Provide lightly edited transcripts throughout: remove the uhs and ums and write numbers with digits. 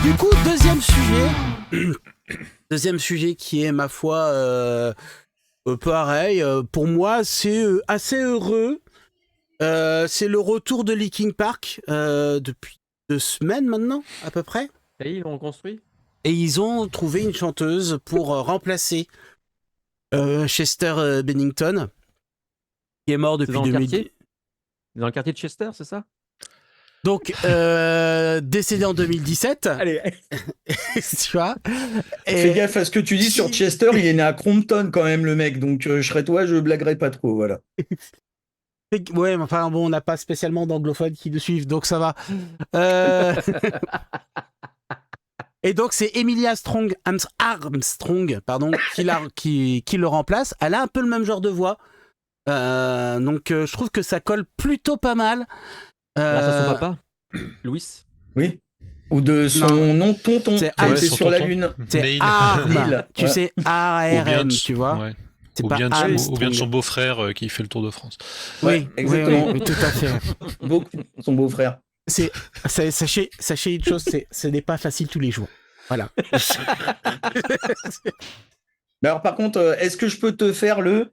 du coup, deuxième sujet. Deuxième sujet qui est, ma foi, pareil. Pour moi, c'est assez heureux. C'est le retour de Linkin Park depuis 2 semaines maintenant, à peu près. Et ils l'ont construit. Et ils ont trouvé une chanteuse pour remplacer Chester Bennington, qui est mort depuis 2010. Dans le quartier de Chester, c'est ça? Donc, décédé en 2017. Allez. Tu vois. Fais gaffe à ce que tu dis sur Chester, il est né à Crompton quand même, le mec. Donc, je serais toi, je blaguerais pas trop, voilà. Ouais, mais enfin, bon, on n'a pas spécialement d'anglophones qui nous suivent, donc ça va. Et donc, c'est Emilia Armstrong, pardon, qui le remplace. Elle a un peu le même genre de voix. Donc, je trouve que ça colle plutôt pas mal. Grâce à son papa, Louis. Oui. Ou de son nom tonton, c'est qui était sur la Lune. C'est Arm, tu sais, A-R-M, tu vois. Ouais. C'est Ou pas bien de son beau-frère qui fait le Tour de France. Oui, exactement. Oui, tout à fait. Son beau-frère. Sachez une chose, ce n'est pas facile tous les jours. Voilà. Mais alors, par contre, est-ce que je peux te faire le...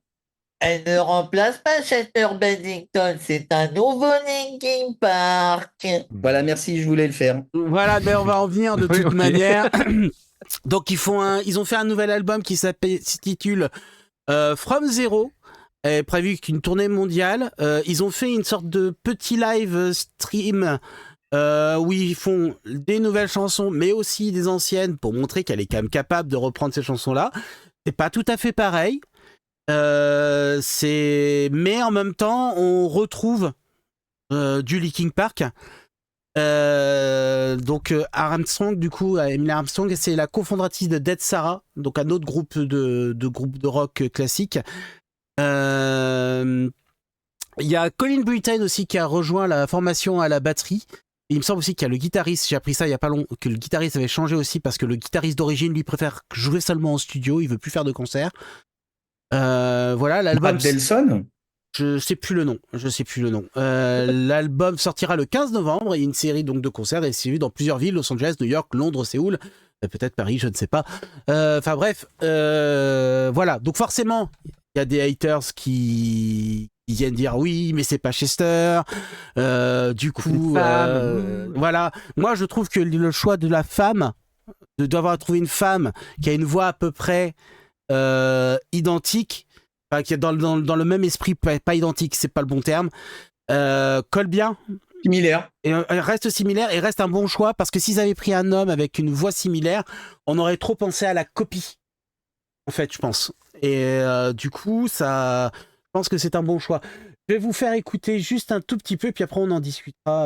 Elle ne remplace pas Chester Bennington, c'est un nouveau Linkin Park. Voilà, merci, je voulais le faire. Voilà, mais on va en venir de toute manière. Donc, ils ont fait un nouvel album qui s'intitule From Zero. Est prévu qu'une tournée mondiale. Ils ont fait une sorte de petit live stream où ils font des nouvelles chansons, mais aussi des anciennes pour montrer qu'elle est quand même capable de reprendre ces chansons-là. C'est pas tout à fait pareil. Mais en même temps, on retrouve du Linkin Park. Donc Armstrong, du coup, Emilia Armstrong, c'est la cofondatrice de Dead Sarah, donc un autre groupe de rock classique. Il y a Colin Brittain aussi qui a rejoint la formation à la batterie. Et il me semble aussi qu'il y a le guitariste, j'ai appris ça il y a pas longtemps, que le guitariste avait changé aussi parce que le guitariste d'origine lui préfère jouer seulement en studio, il veut plus faire de concerts. Voilà, l'album. Brad Delson ? Je sais plus le nom. L'album sortira le 15 novembre. Il y a une série donc de concerts et c'est vu dans plusieurs villes, Los Angeles, New York, Londres, Séoul, peut-être Paris, je ne sais pas. Enfin bref, voilà. Donc forcément, il y a des haters qui viennent dire oui, mais c'est pas Chester. Du coup, voilà. Moi, je trouve que le choix de la femme, d'avoir trouvé une femme qui a une voix à peu près identique, enfin, qui est dans le même esprit, pas identique, c'est pas le bon terme, colle bien. Similaire. Et reste similaire et reste un bon choix parce que s'ils avaient pris un homme avec une voix similaire, on aurait trop pensé à la copie, en fait, je pense. Et du coup, je pense que c'est un bon choix. Je vais vous faire écouter juste un tout petit peu, puis après on en discutera.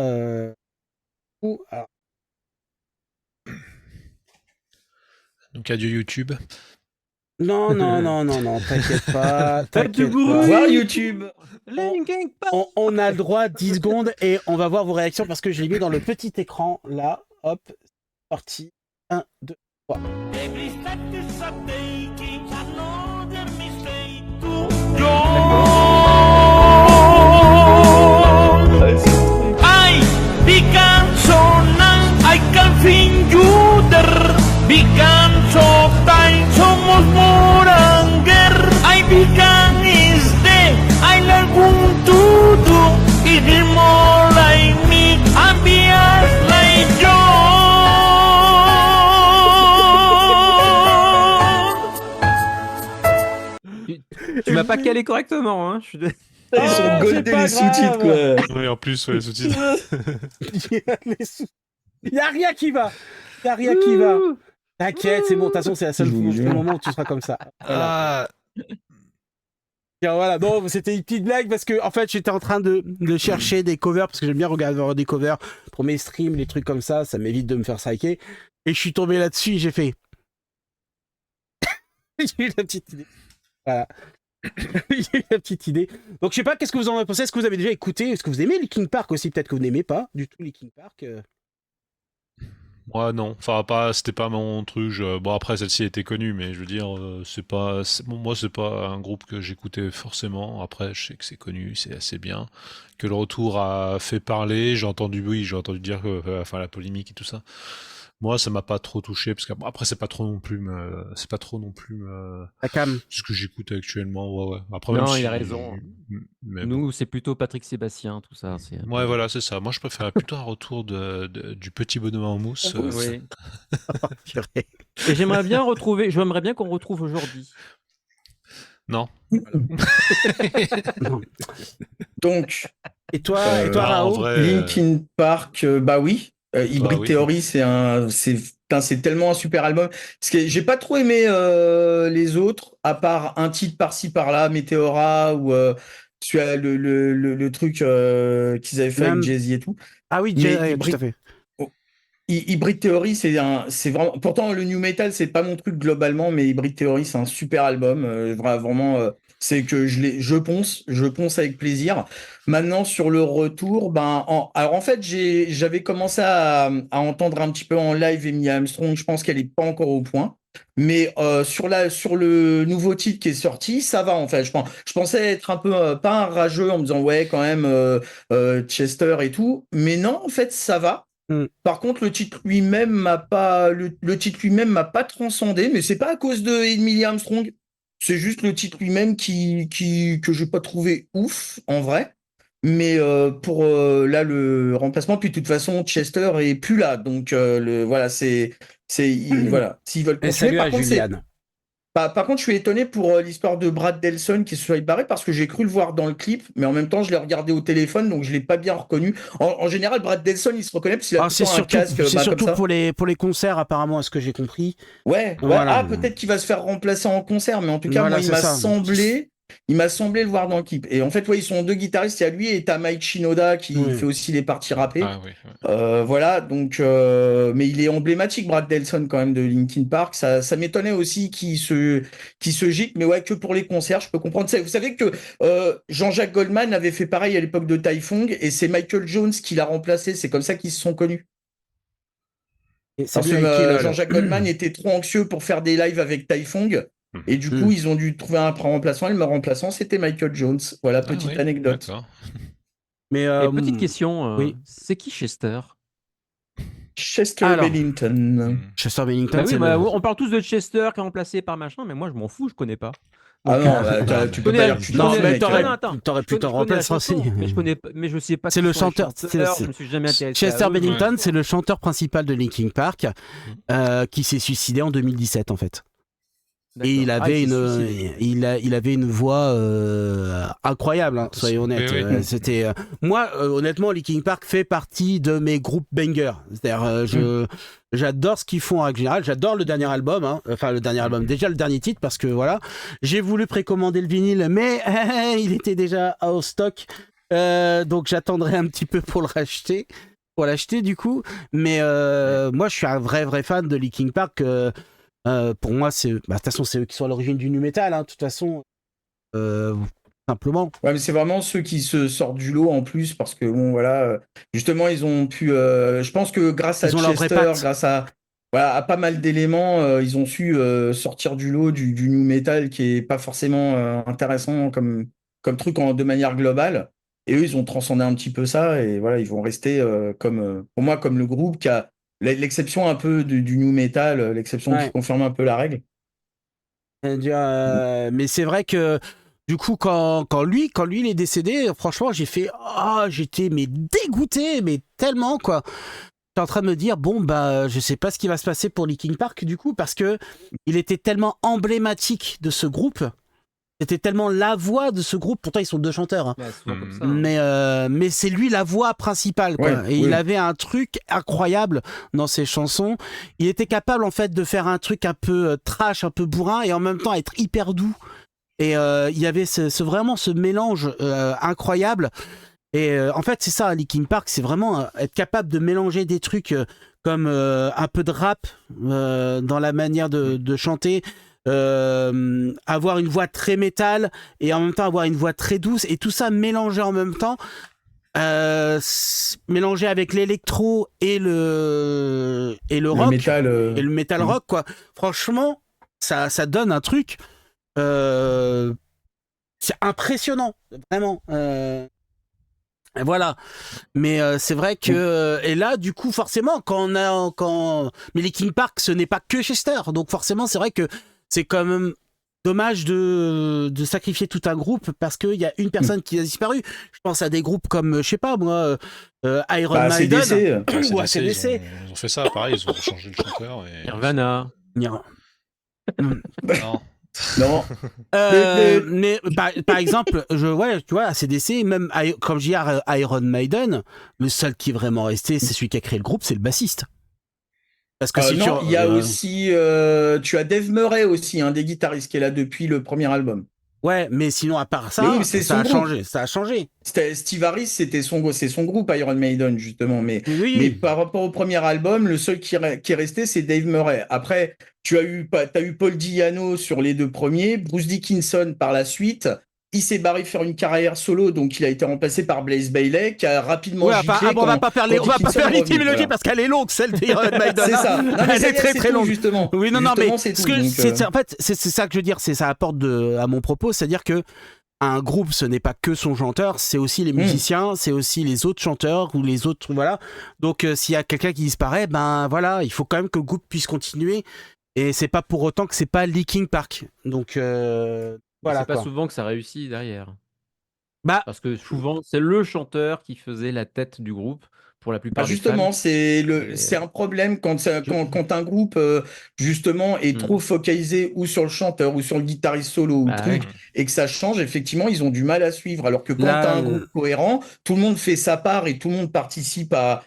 Alors. Donc adieu YouTube. Non, t'inquiète pas. Voir YouTube. On a le droit 10 secondes et on va voir vos réactions parce que je l'ai mis dans le petit écran là. Hop, parti. 1, 2, 3. Somos moranger, ay bigan is de, ay lagun tudo, y de mola y mi, abias like yo. Tu m'as pas calé correctement, hein. Ils sont goldés les sous-titres, quoi. Oui, en plus, les sous-titres. Il y a rien qui va. T'inquiète, c'est bon, de toute façon, c'est la seule moment où tu seras comme ça. Voilà. Voilà, non, c'était une petite blague parce que, en fait, j'étais en train de chercher des covers parce que j'aime bien regarder des covers pour mes streams, les trucs comme ça m'évite de me faire striker. Et je suis tombé là-dessus et j'ai fait. J'ai eu la petite idée. Voilà. J'ai eu la petite idée. Donc, je sais pas, qu'est-ce que vous en avez pensé? Est-ce que vous avez déjà écouté? Est-ce que vous aimez Linkin Park aussi? Peut-être que vous n'aimez pas du tout Linkin Park. Ouais, non, enfin c'était pas mon truc. Bon après celle-ci était connue, mais je veux dire, bon, moi c'est pas un groupe que j'écoutais forcément. Après je sais que c'est connu, c'est assez bien, que le retour a fait parler. J'ai entendu dire que, enfin la polémique et tout ça. Moi ça m'a pas trop touché parce qu'après c'est pas trop non plus La cam. ce que j'écoute actuellement. Ouais. Après Non, même il si, a raison. mais bon. Nous, c'est plutôt Patrick Sébastien, tout ça. C'est un peu- Ouais, voilà, c'est ça. Moi, je préférais plutôt un retour du petit bonhomme en mousse. Oui. Purée. Et j'aimerais bien qu'on retrouve aujourd'hui. Non. Donc, Et toi, en Rao vrai, Linkin Park, bah oui. Hybrid oui. Theory, c'est tellement un super album. Parce que j'ai pas trop aimé les autres, à part un titre par-ci par-là, Meteora ou le truc qu'ils avaient fait Même- avec Jay-Z et tout. Ah oui, Mais tout à fait. Hybrid Theory, c'est vraiment. Pourtant, le new metal, c'est pas mon truc globalement, mais Hybrid Theory, c'est un super album. Vraiment, c'est que je ponce avec plaisir. Maintenant, sur le retour, alors en fait, j'avais commencé à entendre un petit peu en live Amy Armstrong. Je pense qu'elle est pas encore au point. Mais sur le nouveau titre qui est sorti, ça va en fait. Je pensais être un peu pas un rageux en me disant ouais quand même Chester et tout, mais non en fait ça va. Par contre, le titre lui-même m'a pas transcendé, mais c'est pas à cause de Emily Armstrong. C'est juste le titre lui-même que j'ai pas trouvé ouf en vrai. Mais pour là le remplacement, puis de toute façon Chester est plus là, donc voilà voilà s'ils veulent Et continuer. salut Par à contre, Juliane. par contre, je suis étonné pour l'histoire de Brad Delson qui se soit barré parce que j'ai cru le voir dans le clip, mais en même temps, je l'ai regardé au téléphone, donc je l'ai pas bien reconnu. En général, Brad Delson, il se reconnaît parce qu'il a tout le temps un casque c'est surtout comme ça. pour les concerts, apparemment, à ce que j'ai compris. Ouais. Voilà. Ah, peut-être qu'il va se faire remplacer en concert, mais en tout cas, Voilà, moi, c'est ça. il m'a semblé le voir dans le clip. Et en fait, ouais, ils sont deux guitaristes. Il y a lui et t'as Mike Shinoda qui Oui. fait aussi les parties rappées. Ah oui. Voilà, donc, mais il est emblématique, Brad Delson, quand même, de Linkin Park. Ça m'étonnait aussi qu'il se gicle, mais ouais, que pour les concerts, je peux comprendre. Vous savez que Jean-Jacques Goldman avait fait pareil à l'époque de Typhoon, et c'est Michael Jones qui l'a remplacé. C'est comme ça qu'ils se sont connus. Et Parce salut que à Kill. Jean-Jacques Goldman était trop anxieux pour faire des lives avec Typhoon, et du coup, ils ont dû trouver un remplaçant, et le remplaçant, c'était Michael Jones. Voilà, petite anecdote. D'accord. Mais Et petite question, oui. c'est qui Chester? Chester Alors. Bennington. Chester Bennington, Bah oui, c'est bah, le... on parle tous de Chester qui est remplacé par machin, mais moi je m'en fous, je connais pas. Ah Donc, non, tu peux pas dire que tu t'en Non, fous, mais mec. t'aurais pu t'en remplacer renseigner. Mais je connais pas, mais je sais pas. C'est qui le sont les chanteur. chanteurs, je me suis jamais intéressé. Chester à eux. Bennington, c'est le chanteur principal de Linkin Park, qui s'est suicidé en 2017 en fait. Et il avait il avait une voix incroyable, hein, soyons honnêtes. Oui. C'était moi honnêtement, Linkin Park fait partie de mes groupes bangers. C'est-à-dire j'adore ce qu'ils font en règle générale. J'adore le dernier album, hein. Enfin le dernier album, déjà le dernier titre parce que voilà, j'ai voulu précommander le vinyle, mais il était déjà out of stock, donc j'attendrai un petit peu pour l'acheter du coup. Mais moi je suis un vrai fan de Linkin Park. Pour moi, de toute façon, c'est eux qui sont à l'origine du nu metal, hein, de toute façon, simplement. Ouais, mais c'est vraiment ceux qui se sortent du lot en plus, parce que bon, voilà, justement, ils ont pu. Je pense que grâce à Ils ont leur vraie Chester, patte. grâce à pas mal d'éléments, ils ont su sortir du lot du nu metal qui est pas forcément intéressant comme truc de manière globale. Et eux, ils ont transcendé un petit peu ça, et voilà, ils vont rester pour moi, comme le groupe qui a l'exception un peu du nu metal, l'exception qui confirme un peu la règle. Mais c'est vrai que du coup, quand lui il est décédé, franchement, j'étais dégoûté, mais tellement quoi. J'étais en train de me dire je sais pas ce qui va se passer pour Linkin Park du coup, parce que il était tellement emblématique de ce groupe. C'était tellement la voix de ce groupe. Pourtant, ils sont deux chanteurs. Hein. Ouais, souvent comme ça, hein. Mais c'est lui la voix principale. Quoi. Ouais, il avait un truc incroyable dans ses chansons. Il était capable, en fait, de faire un truc un peu trash, un peu bourrin, et en même temps être hyper doux. Et il y avait vraiment ce mélange incroyable. Et en fait, c'est ça, Linkin Park, c'est vraiment être capable de mélanger des trucs comme un peu de rap dans la manière de chanter. Avoir une voix très métal et en même temps avoir une voix très douce et tout ça mélangé en même temps, mélangé avec l'électro et le rock métal, et le metal rock, quoi. Franchement, ça donne un truc. C'est impressionnant, vraiment. Voilà. Mais c'est vrai que et là, du coup, forcément, mais Linkin Park, ce n'est pas que Chester, donc forcément, c'est vrai que c'est quand même dommage de sacrifier tout un groupe parce qu'il y a une personne qui a disparu. Je pense à des groupes comme, je sais pas moi, Iron Maiden ou AC/DC. Ils ont fait ça, pareil, ils ont changé le chanteur. Et... Nirvana. Non. Non. Mais par exemple, tu vois, AC/DC, même comme je dis Iron Maiden, le seul qui est vraiment resté, c'est celui qui a créé le groupe, c'est le bassiste. Parce que non, il y a aussi, tu as Dave Murray aussi, un des guitaristes qui est là depuis le premier album. Ouais, mais sinon à part ça, ça a changé. Steve Harris, c'est son groupe Iron Maiden justement, mais par rapport au premier album, le seul qui est resté, c'est Dave Murray. Après, t'as eu Paul Di'Anno sur les 2 premiers, Bruce Dickinson par la suite. Il s'est barré faire une carrière solo, donc il a été remplacé par Blaze Bayley, qui a rapidement giclé. On va pas faire l'étymologie parce qu'elle est longue, celle d'Iron Maiden. C'est ça. Non, mais elle est très très longue. Justement. Oui, non, mais en fait, c'est ça que je veux dire, ça apporte à mon propos, c'est-à-dire que un groupe, ce n'est pas que son chanteur, c'est aussi les musiciens, c'est aussi les autres chanteurs ou les autres, voilà. Donc s'il y a quelqu'un qui disparaît, ben voilà, il faut quand même que le groupe puisse continuer. Et c'est pas pour autant que c'est pas Linkin Park. Donc voilà, c'est pas souvent que ça réussit derrière. Bah, parce que souvent, c'est le chanteur qui faisait la tête du groupe pour la plupart des justement, fans. c'est un problème quand un groupe justement est trop focalisé ou sur le chanteur ou sur le guitariste solo ou truc et que ça change. Effectivement, ils ont du mal à suivre. Alors que quand t'as un groupe cohérent, tout le monde fait sa part et tout le monde participe à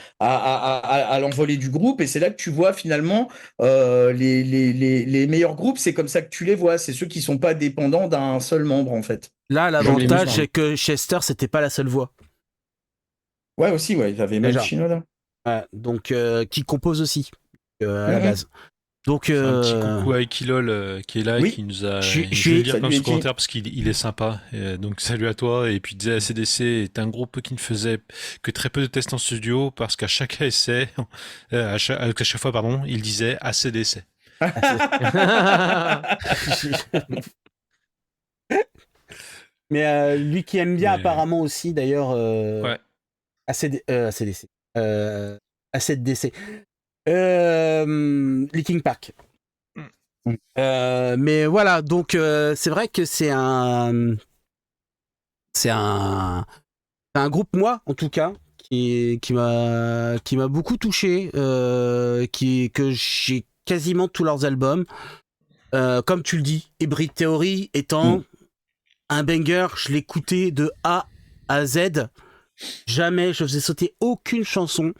l'envolée du groupe. Et c'est là que tu vois finalement les meilleurs groupes. C'est comme ça que tu les vois. C'est ceux qui sont pas dépendants d'un seul membre en fait. Là, l'avantage c'est que Chester, c'était pas la seule voix. Ouais, aussi, ouais, il avait Mel Shinoda. Donc, qui compose aussi, à la base. Donc, un petit coucou à Ekilol qui est là et qui nous a. Je vais le dire comme ce commentaire parce qu'il est sympa. Donc, salut à toi. Et puis, il disait AC/DC est un groupe qui ne faisait que très peu de tests en studio parce qu'à chaque essai, à chaque fois, pardon, il disait AC/DC. Mais lui qui aime bien apparemment aussi, d'ailleurs. Ouais. AC/DC. AC/DC. Linkin Park. Mais voilà, donc c'est vrai que c'est un groupe, moi en tout cas, qui m'a beaucoup touché, que j'ai quasiment tous leurs albums. Comme tu le dis, Hybrid Theory étant un banger, je l'écoutais de A à Z. Jamais je faisais sauter aucune chanson.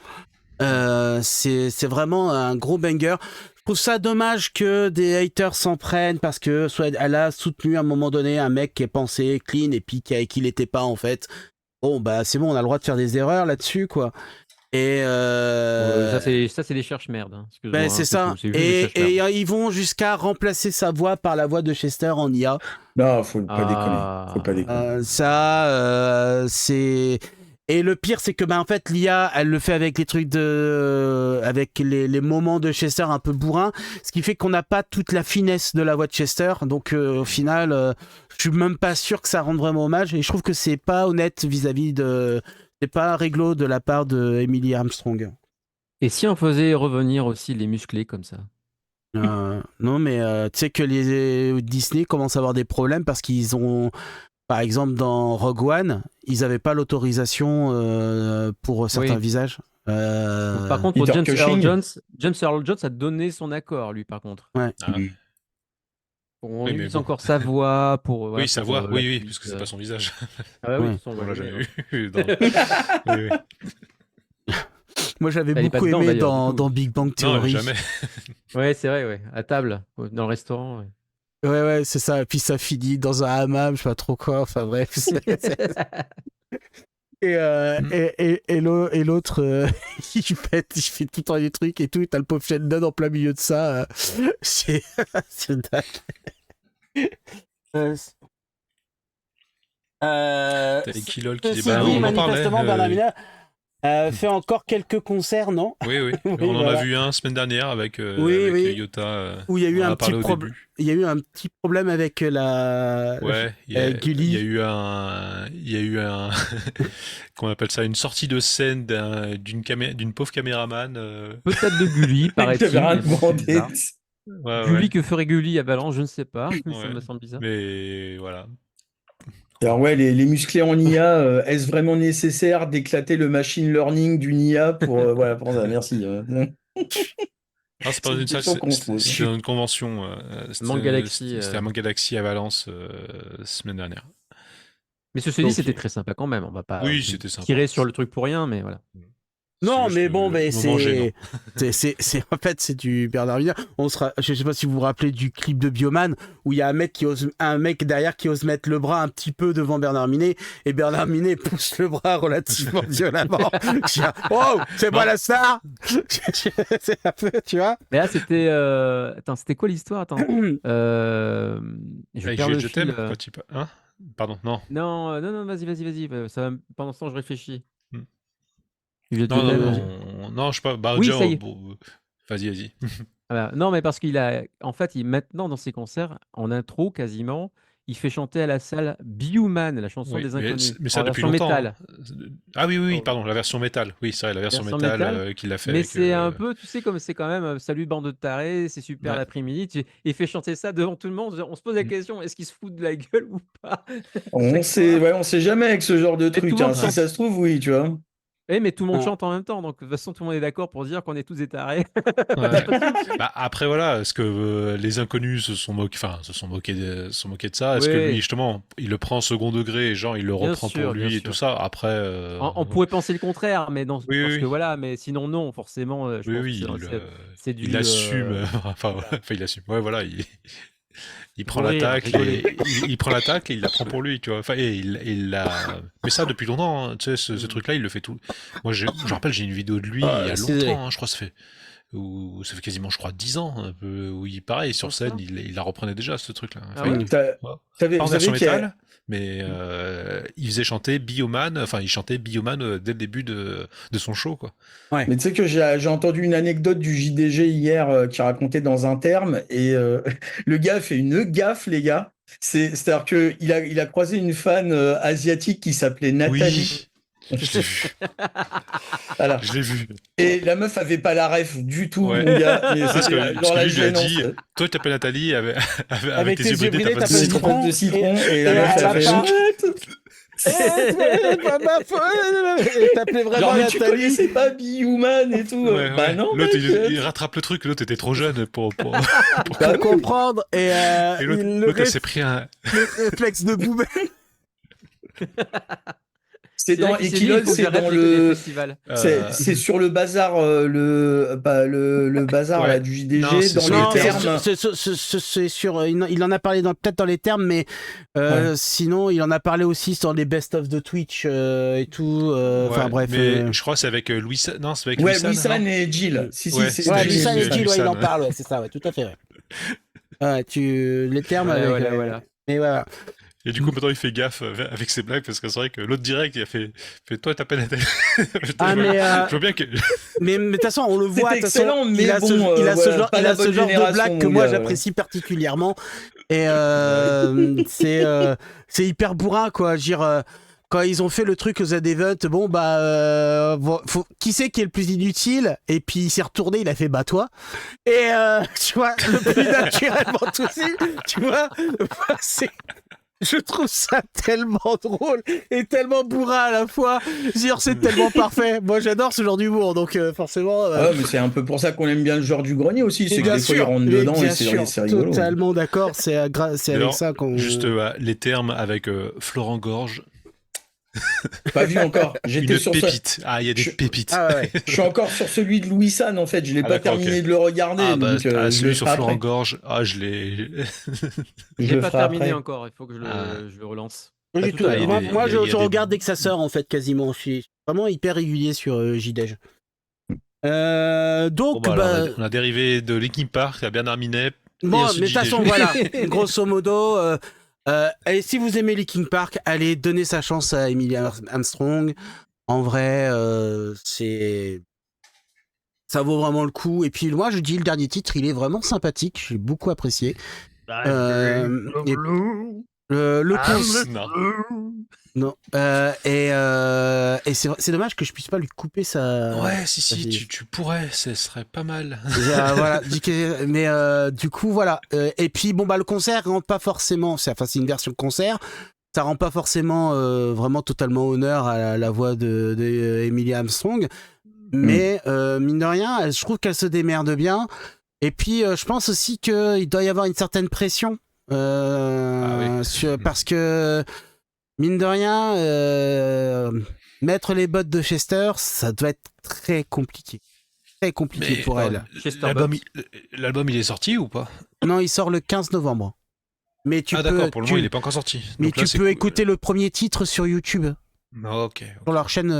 C'est vraiment un gros banger. Je trouve ça dommage que des haters s'en prennent parce que soit elle a soutenu à un moment donné un mec qui est pensé clean et puis qui l'était pas en fait. Bon bah c'est bon, on a le droit de faire des erreurs là-dessus quoi. Et ça c'est des cherche-merde. Hein. Ben, c'est ça. Et ils vont jusqu'à remplacer sa voix par la voix de Chester en IA. Non, faut pas déconner. Faut pas déconner. C'est. Et le pire, c'est que en fait, l'IA, elle le fait avec les trucs avec les moments de Chester un peu bourrin, ce qui fait qu'on n'a pas toute la finesse de la voix de Chester. Donc au final, je suis même pas sûr que ça rende vraiment hommage. Et je trouve que c'est pas honnête vis-à-vis de. C'est pas réglo de la part de Emily Armstrong. Et si on faisait revenir aussi les musclés comme ça? Non, mais tu sais que les Disney commencent à avoir des problèmes parce qu'ils ont, par exemple, dans Rogue One, ils n'avaient pas l'autorisation pour certains visages. Par contre, James Earl Jones a donné son accord, lui, par contre. Ouais. On utilise encore sa voix pour. Oui, sa voix, oui, parce que c'est pas son visage. Ah oui, on l'a jamais vu. Moi, j'avais beaucoup aimé dans Big Bang Theory. Non, jamais. Ouais, c'est vrai, ouais. À table, dans le restaurant. Ouais, c'est ça. Et puis ça finit dans un hammam, je sais pas trop quoi. Enfin bref. Et l'autre, il fait tout le temps des trucs et tout. Et t'as le pauvre Sheldon en plein milieu de ça. C'est dingue. T'as les Kilol qui Ceci débarquent. dit, On en parlait. manifestement, Bernard Minet fait encore quelques concerts, non? Oui. Oui, On en voilà. a vu un semaine dernière avec Oui. Yota. Où il y a eu on en un a parlé petit au problème. début. Il y a eu un petit problème avec la. Ouais, Gulli. il y a eu un, qu'on appelle ça, une sortie de scène d'une pauvre caméraman. Peut-être de Gulli, paraît-il. J'avais rien mais bon, c'est demandé. bizarre. Ouais, Gulli, ouais. que ferait Gulli à Valence, je ne sais pas, mais ça Ouais. me semble bizarre. Mais voilà. Alors ouais, les musclés en IA, est-ce vraiment nécessaire d'éclater le machine learning d'une IA pour voilà pour ça, merci. Non, c'est pas C'est une une salle, question qu'on se pose. c'était dans une convention. Manque Galaxy, C'était à Manque Galaxy à Valence semaine dernière. Mais ceci dit, Donc, c'était très sympa quand même. On va pas Oui, c'était sympa. tirer sur le truc pour rien, mais voilà. Non, C'est mais juste bon, le mais moment gênant. c'est en fait c'est du Bernard Minet. Je sais pas si vous vous rappelez du clip de Bioman où il y a un mec derrière qui ose mettre le bras un petit peu devant Bernard Minet et Bernard Minet pousse le bras relativement violemment. Je dis, oh, c'est moi la star. C'est un peu, tu vois. Mais là, c'était. Attends, c'était quoi l'histoire? Attends. Je Avec perds le je t'aime fil. quand il Hein? Pardon, non. Non, vas-y. Ça va... Pendant ce temps, je réfléchis. Non, je sais pas. Bah, Oui, déjà, ça y est. vas-y. Voilà. Non, mais parce qu'il a. En fait, maintenant, dans ses concerts, en intro, quasiment, il fait chanter à la salle Bioman, la chanson Oui, des Inconnus. mais ça en depuis version longtemps. métal. Ah oui, Oh. pardon, la version métal. Oui, c'est vrai, la version métal qu'il a fait. Mais avec, c'est un peu, tu sais, comme c'est quand même Salut bande de tarés, c'est super Ouais. l'après-midi. Il fait chanter ça devant tout le monde. On se pose la question, est-ce qu'il se fout de la gueule ou pas? On sait jamais avec ce genre de tout le truc. monde Si chante. ça se trouve, oui, tu vois. Oui, mais tout le monde Ah. chante en même temps, donc de toute façon, tout le monde est d'accord pour dire qu'on est tous des tarés. Ouais. Bah, après, voilà, est-ce que les Inconnus se sont moqués de ça? Est-ce que Oui. lui, justement, il le prend au second degré et genre, il le Bien reprend sûr, pour lui bien et tout sûr. ça? Après. On pourrait penser le contraire, mais non, Oui, parce oui. que voilà, mais sinon non, forcément, je pense Oui, que c'est du. il assume. Enfin, voilà. il assume. Ouais, voilà, il prend Faut rire, l'attaque, rigoler. il prend l'attaque et il la prend pour lui, tu vois. Enfin, et il l'a. Mais ça depuis longtemps, hein. Tu sais, ce truc-là, il le fait tout. Moi, je me rappelle, j'ai une vidéo de lui il y a longtemps, hein, je crois, ça fait quasiment, je crois, 10 ans, un peu, où pareil, sur scène, il la reprenait déjà, ce truc-là. Ah Enfin, ouais pas en Vous version savez qu'il y a- métal, mais il faisait chanter Bioman, enfin, il chantait Bioman dès le début de son show, quoi. Mais tu sais que j'ai entendu une anecdote du JDG hier qui racontait dans un terme et le gars fait une gaffe, les gars. C'est-à-dire qu'il a croisé une fan asiatique qui s'appelait Nathalie. Oui, je l'ai vu. Voilà. Je l'ai vu. Et la meuf avait pas la ref du tout, Ouais. mon gars. Mais Parce c'était que dans la lui lui a gênance. dit, toi, tu t'appelles Nathalie avec tes tes yeux yeux bridés, bridés, t'as pas de t'as Des pas citron. trempes de citron et la Et meuf elle a a fait pas- What C'est pas ma faute. Et t'appelais vraiment Genre, mais tu Nathalie. connaissais pas Be-Human et tout. Ouais, Bah ouais. non, L'autre, mec. il rattrape le truc, l'autre était trop jeune pour Bah Pour oui. comprendre. Et l'autre, le elle s'est pris un. réflexe de poubelle. C'est là dans qu'il s'est dit, il Equilol, faut que c'est j'arrête dans les le. festivals. C'est sur le bazar, le bazar Ouais. là, du JDG, Non, c'est dans sur les les Non, termes. c'est sur. Il en a parlé peut-être dans les termes, mais Ouais. sinon, il en a parlé aussi sur les best-of de Twitch et tout. Enfin Ouais, bref. mais je crois que c'est avec Louis. Non, c'est avec Ouais, Louis Louis San non et Jill. Si, Ouais, c'est c'est Ouais, Jill, Lucian et Jill, Jill, ouais, il en Lucian. parle, ouais, c'est ça, ouais, tout à fait. Ouais. Ouais, les termes Voilà, avec. voilà. Mais voilà. Et du coup, maintenant, il fait gaffe avec ses blagues parce que c'est vrai que l'autre direct, il a fait toi, t'appelles Nathalie. Ah, mais, Je vois bien que. Mais de toute façon, on le voit. C'est de toute façon, excellent, mais il a bon, ce, il a ce voilà, genre, pas il la a ce bonne genre de génération, blague que mon moi gars, j'apprécie particulièrement. Et c'est hyper bourrin, quoi. Je veux dire, quand ils ont fait le truc aux Z-Event, bon, bah, qui c'est qui est le plus inutile? Et puis il s'est retourné, il a fait bah toi. Et tu vois, le plus naturellement possible, tu vois, je trouve ça tellement drôle et tellement bourrin à la fois. Je veux dire, c'est tellement parfait. Moi, j'adore ce genre d'humour, donc forcément. Ah, mais c'est un peu pour ça qu'on aime bien le genre du grenier aussi, c'est que bien des fois ils sûr, rentrent mais dedans et bien c'est sûr, rigolo. totalement d'accord. C'est avec D'ailleurs, ça qu'on. Juste les termes avec Florent Gorge. Pas vu encore. J'étais Une sur pépite. Ah, il y a des pépites. Ah ouais. Je suis encore sur celui de Louis San en fait, je l'ai Ah, pas d'accord, terminé ok. de le regarder. Ah, bah, donc, je le celui sur ferai Florent après. Gorge. Ah, je l'ai. Je Je l'ai le pas ferai terminé après. encore, il faut que je le relance. Pas du tout tout. à l'heure. Moi, Il y a moi, des- je il y a des- regarde dès que ça sort, en fait, quasiment. Je suis vraiment hyper régulier sur JDEJ. Donc, Bon, bah, alors, bah, on a dérivé de Linkin Park à Bernard Minet. bon, ensuite mais de toute JDG. façon, voilà. Grosso modo, Et si vous aimez Linkin Park, allez donner sa chance à Emily Armstrong. En vrai, ça vaut vraiment le coup. Et puis moi, je dis le dernier titre, il est vraiment sympathique. J'ai beaucoup apprécié. Et le cons- non. Et c'est dommage que je puisse pas lui couper sa. Ouais, si, sa fille. tu pourrais, ce serait pas mal. Voilà, mais du coup voilà. Et puis bon bah le concert rend pas forcément, c'est une version concert, ça rend pas forcément vraiment totalement honneur à la voix de Emily Armstrong, mais mine de rien, je trouve qu'elle se démerde bien. Et puis je pense aussi qu'il doit y avoir une certaine pression parce que mine de rien, mettre les bottes de Chester, ça doit être très compliqué. Très compliqué Mais, pour elle. L'album, il est sorti ou pas? Non, il sort le 15 novembre. Mais tu peux, d'accord, pour le moment, il est pas encore sorti. mais Donc là, tu c'est peux cool. écouter le premier titre sur YouTube, Ok. sur leur chaîne.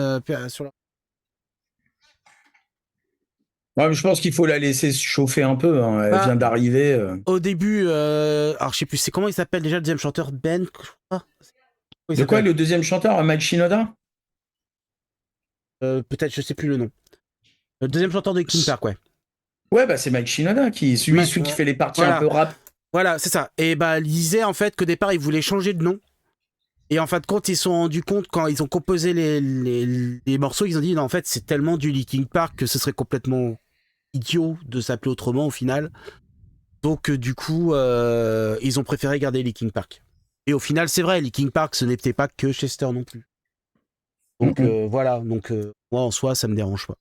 Ouais, mais je pense qu'il faut la laisser se chauffer un peu. Hein. Elle vient d'arriver. Au début, alors je sais plus, c'est comment il s'appelle déjà le deuxième chanteur, Ben, je crois. De quoi, le deuxième chanteur, Mike Shinoda? Peut-être, je sais plus le nom. Le deuxième chanteur de Linkin Park, ouais. Ouais, bah c'est Mike Shinoda celui qui fait les parties un peu rap. Voilà, c'est ça. Et bah, il disait en fait qu'au départ, ils voulaient changer de nom. Et en fin de compte, ils se sont rendus compte quand ils ont composé les morceaux, ils ont dit non, en fait, c'est tellement du Linkin Park que ce serait complètement idiot de s'appeler autrement au final. Donc du coup, ils ont préféré garder Linkin Park. Et au final, c'est vrai, Linkin Park, ce n'était pas que Chester non plus. Donc voilà, donc moi en soi, ça me dérange pas.